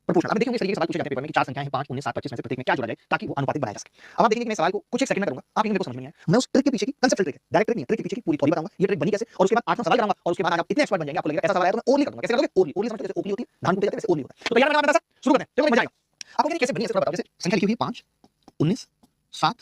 Proportional. अब देखिए इस तरीके के सवाल पूछे जाते हैं पेपर में कि चार संख्याएं हैं 5, 19, 7, 25 में से प्रत्येक में क्या जोड़ा जाए ताकि वो अनुपातिक बनाया जा सके। अब आप देखेंगे कि मैं सवाल को कुछ एक सेकंड में करूंगा, आप मेरे को समझ में नहीं आया। मैं उस ट्रिक के पीछे की कांसेप्चुअल ट्रिक है, डायरेक्ट ट्रिक नहीं है, ट्रिक के पीछे की पूरी थ्योरी बताऊंगा, ये ट्रिक बनी कैसे, और उसके बाद 8वां सवाल कराऊंगा, और उसके बाद आज आप इतने एक्सपर्ट बन जाएंगे आपको लगेगा ऐसा सवाल आया तो मैं ओरली कर दूंगा। कैसे करोगे? ओरली। ओरली समझते हो? जैसे ओपली होती है, धान कूटे जाते हैं, वैसे ओरली होता है। तो तैयार है मेरा? शुरू करते हैं, देखो मजा आएगा। आपको कैसे बनी है थोड़ा बताओ। जैसे संख्या लिखी हुई है 5, 19, 7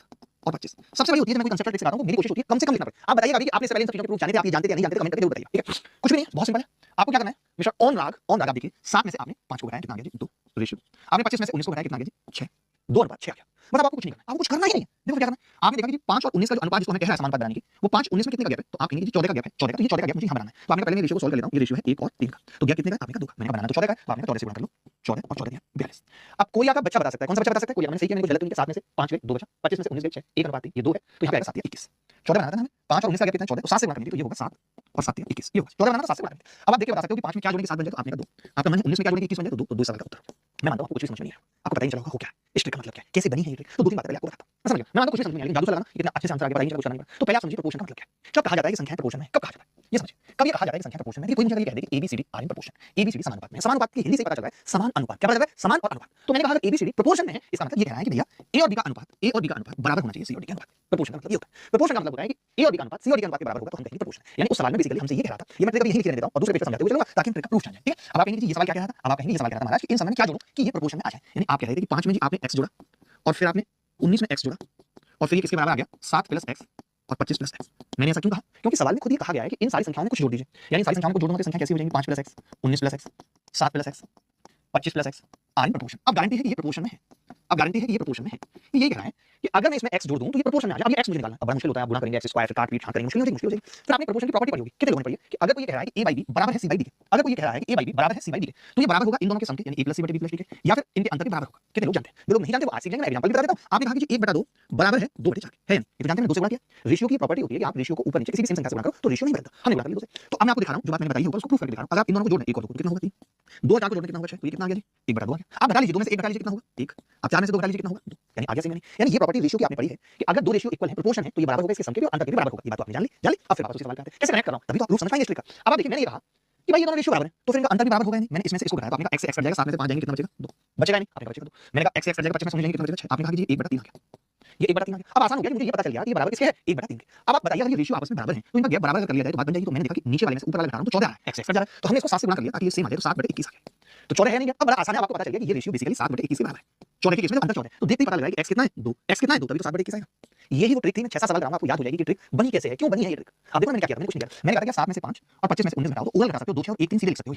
और 25। सबसे बड़ी होती है, मैं कोई कांसेप्चुअल ट्रिक सिखाता हूं, मेरी कोशिश होती है कम से कम लिखना पड़े। आप बताइएगा अभी कि आपने इससे पहले इन सब चीजों के प्रूफ जाने थे, आप ये जानते थे या नहीं जानते थे, कमेंट करके जरूर बताइए, ठीक है? कुछ भी नहीं है, बहुत सिंपल है। आपको क्या करना है, मिस्टर ओन राग आप देखिए 7 में से आपने 5 को घटाया, कितना आ गया जी? 2 रेशियो। आपने 25 में से 19 को घटाया, कितना आ गया जी? 6। 2 अनुपात 6 आ गया। मतलब आपको कुछ नहीं करना, आपको कुछ करना ही नहीं है। देखो क्या करना है, आपने देखा कि 5 और 19 का जो अनुपात जिसको हमें कह रहा है समानुपात बनाने की, वो 5 19 में कितने का गैप है? तो आप कहेंगे जी 14 का गैप है। 14 का, तो ये 14 का गैप मुझे यहां बनाना है। तो आपने पहले मैं रेशियो को सॉल्व कर लेता हूं। ये रेशियो है 1 और 3 का। तो गैप कितने का? आपने कहा 2 का। मैंने बनाना तो 14 का है, तो आपने 14 से गुणा कर लो। 14 और 14 दिया 42। अब कोई आपका बच्चा बता सकता है, कौन सा बच्चा बता सकता है? कोई मैंने सही किया, मैंने कुछ गलत नहीं किया। 7 में से 5 गए, 2 बचा। 25 में से 19 गए 6, 1 अनुपात 3, ये 2 है, तो यहां पे आएगा 7 या 21। 14 बनाना था हमें, 5 और 19 का गैप कितना है? 14, तो 7 से गुणा करनी थी, तो ये होगा 7 और 7 या 21, ये होगा 14 बनाना था, 7 से गुणा करनी थी। अब आप देख के बता सकते हो कि 5 में क्या जोड़ेंगे 7 बन जाए तो आपने कहा 2, आपका मन है 19 में क्या जोड़ेंगे 21 बन जाए तो 2, तो 2 सवाल का उत्तर। मैं मानता हूं आपको कुछ भी समझ में नहीं आ रहा, आपको पता ही नहीं चला होगा हो क्या है, इस ट्रिक का मतलब क्या है, कैसे बनी है ये ट्रिक। तो 2-3 बातें पहले आपको बताता हूं, मैं समझ गया। मैं मानता हूं कुछ भी समझ में नहीं आ रहा, लेकिन जादू से लगाना इतना अच्छे से आंसर आ गया, पता ही नहीं चला, कुछ करना नहीं पड़ा। तो पहले आप समझिए प्रोपोर्शन का मतलब क्या है। जब कहा जाता है कि संख्याएं प्रोपोर्शन में, कब कहा जाता है ये समझिए। कब ये कहा जाता है कि संख्या प्रोपोर्शन में, कोई मुझे ये कह दे कि A B C D are in proportion, A B C D समानुपात में। समानुपात की हिंदी से पता चल रहा है समान अनुपात, क्या पता चल रहा है? समान और अनुपात। तो मैंने कहा अगर एबीसीडी प्रोपोर्शन में है, इसका मतलब ये कह रहा है कि भैया ए और बी का अनुपात, ए और बी का अनुपात बराबर होना चाहिए सी और डी के अनुपात। प्रोपोर्शन का मतलब ये होता है। प्रोपोर्शन का मतलब होता है कि ए और बी का अनुपात सी और डी के अनुपात के बराबर होगा तो हम कहेंगे प्रोपोर्शन। यानी उस सवाल में बेसिकली हमसे ये कह रहा था, ये मैं ट्रिक अभी यही लिख देता हूं और दूसरे पेज पे समझाते हुए चलूंगा ताकि हम ट्रिक का प्रूफ जान जाए, ठीक है? अब आप कहेंगे कि ये सवाल क्या कह रहा था? अब आप कहेंगे ये सवाल कह रहा था महाराज कि इन सब में क्या जोड़ूं कि ये प्रोपोर्शन में आ जाए। यानी आप कह रहे थे कि 5 में जी आपने x जोड़ा और फिर आपने 19 में x जोड़ा और फिर ये किसके बराबर आ गया 7 + x और 25 + x। मैंने ऐसा क्यों कहा? क्योंकि सवाल में खुद ही कहा गया है कि इन सारी संख्याओं में कुछ जोड़ दीजिए। यानी सारी संख्याओं को जोड़ूंगा तो संख्या कैसी हो जाएगी? 5 + x, 19 + x, 7 + x, 25 + x are in proportion. अब गारंटी है कि ये प्रोपोर्शन में है। अब गारंटी है कि ये प्रोपोर्शन में है। ये यही कह रहा है कि अगर मैं इसमें x जोड़ दूं तो ये प्रोपोर्शन में आ जाए। अब ये x मुझे निकालना अब बड़ा मुश्किल होता है, आप गुणा करेंगे x स्क्वायर, फिर काट पीट छांट करेंगे, मुश्किल हो जाएगी। फिर आपने प्रोपोर्शन की प्रॉपर्टी पढ़ी होगी, कितने लोगों ने पढ़ी है कि अगर कोई ये कह रहा है कि a / b बराबर है c / d के, अगर कोई ये कह रहा है कि a / b बराबर है c / d के, तो ये बराबर होगा इन दोनों के सम के, यानी a + c / b + d के, या फिर इनके अंतर के बराबर होगा। कितने लोग जानते हैं? जो लोग नहीं जानते वो आज सीख लेंगे। मैं एग्जांपल भी बता देता हूं। आपने कहा कि 1/2 बराबर है 2/4 के, है ये तो जानते हैं, 2 से गुणा किया। रेशियो की प्रॉपर्टी होती है कि आप रेशियो को ऊपर नीचे किसी भी सेम संख्या से गुणा करो तो रेशियो नहीं बदलता। हमने गुणा कर लिया 2 से। तो अब मैं आपको दिखा रहा हूं, जो बात मैंने बताई है ऊपर उसको प्रूफ करके दिखा रहा हूं। अगर आप इन दोनों को जोड़ना 1 और 2 कितना होगा 3, 2 और 4 को जोड़ने कितना होगा 6, तो ये कितना आ गया जी 1/2 आ गया। आप घटा लीजिए, 2 में से 1 घटा लीजिए कितना होगा 1, अब 4 में से 2 घटा लीजिए कितना होगा 2, यानी आ गया सेम। यानी ये प्रॉपर्टी रेशियो की आपने पढ़ी है कि अगर दो रेशियो इक्वल है, प्रोपोर्शन है, तो ये बराबर होगा इसके सम के भी और अंतर के भी बराबर होगा। ये बात तो आपने जान ली। अब फिर वापस उसी सवाल पे आते हैं, कैसे कनेक्ट कर रहा हूं, तभी तो आप प्रूफ समझ पाएंगे इस ट्रिक का। अब आप देखिए मैंने ये कहा कि भाई ये दोनों रेशियो बराबर है तो फिर इनका अंतर भी बराबर होगा। नहीं, मैंने इसमें से इसको घटाया तो आपने कहा x से x कट जाएगा, 7 में से 5 जाएंगे कितना बचेगा 2, बचेगा नहीं, आपने कहा बचेगा 2। मैंने कहा x से x कट जाएगा, 25 में से जाएंगे कितना बचेगा 6, आपने कहा कि ये 1/3 आ गया, ये 1/3 आ गया। अब आसान हो गया, मुझे ये पता चल गया कि ये बराबर किसके है 1/3 के। अब आप बताइए अगर ये रेशियो आपस में बराबर है तो इनका गैप बराबर कर लिया जाए तो बात बन जाएगी। तो मैंने देखा कि नीचे वाले में से ऊपर वाला घटा रहा हूं तो 14 आ रहा है, x से x कट जा रहा है, तो हमने इसको 7 से गुणा कर लिया ताकि ये सेम आ जाए, तो 7/21 आ गया। तो 14 है नहीं गया। अब बड़ा आसान है, आपको पता चल गया कि ये रेशियो बेसिकली 7/21 के बराबर है। 14 के केस में अंतर 14 है, तो देखते ही पता लगा कि x कितना है 2, x कितना है 2, तभी तो 7/21 आएगा। यही वो ट्रिक थी। मैं 6-7 सवाल कराऊंगा, आपको याद हो जाएगी कि ट्रिक बनी कैसे है, क्यों बनी है ये ट्रिक। अब देखो मैंने क्या किया था, मैंने कुछ नहीं किया। मैंने कहा कि 7 में से 5 और 25 में से 19 घटाओ तो ओवरऑल घटा सकते हो, 2 6 और 1 3 सीधे लिख सकते हो।